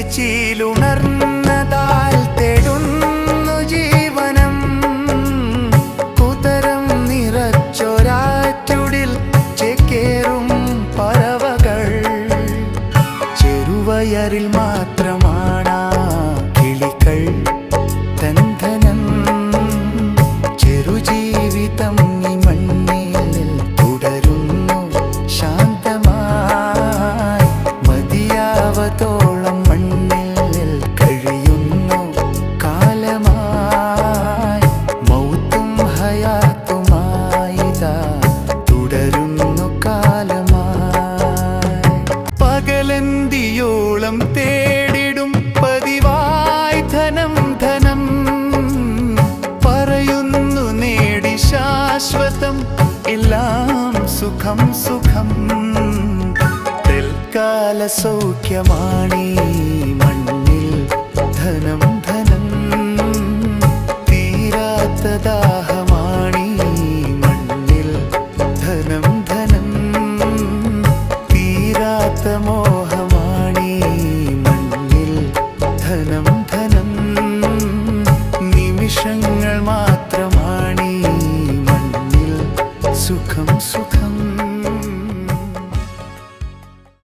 കുരിശിലുണർന്നതാൽ തേടുന്നു ജീവനം. കുതരം നിറച്ചൊരാറ്റുടിൽ ചേക്കേറും പറവകൾ. ചെറുവയറിൽ മാത്രമാണാ കിളികൾ തൻ ധനം. ചെറുജീവിതം ഈ മണ്ണിൽ തുടരുന്നു ശാന്തമായി. മതിയാവതോളം മണ്ണിൽ കഴിയുന്നു കാലമായി. മൗത്തും ഹയാത്തുമായിതാ തുടരുന്നു കാലമായി. പകലന്തിയോളം തേടിടും പതിവായി ധനം ധനം. പറയുന്നു നേടി ശാശ്വതം എല്ലാം സുഖം സുഖം. തൽക്കാല സൗഖ്യമാണീ മണ്ണിൽ ധനം ധനം. തീരാത്ത ദാഹമാണീ മണ്ണിൽ ധനം ധനം. തീരാത്ത മോഹമാണീ മണ്ണിൽ ധനം ധനം. നിമിഷങ്ങൾ മാത്രമാണീ മണ്ണിൽ സുഖം സുഖം.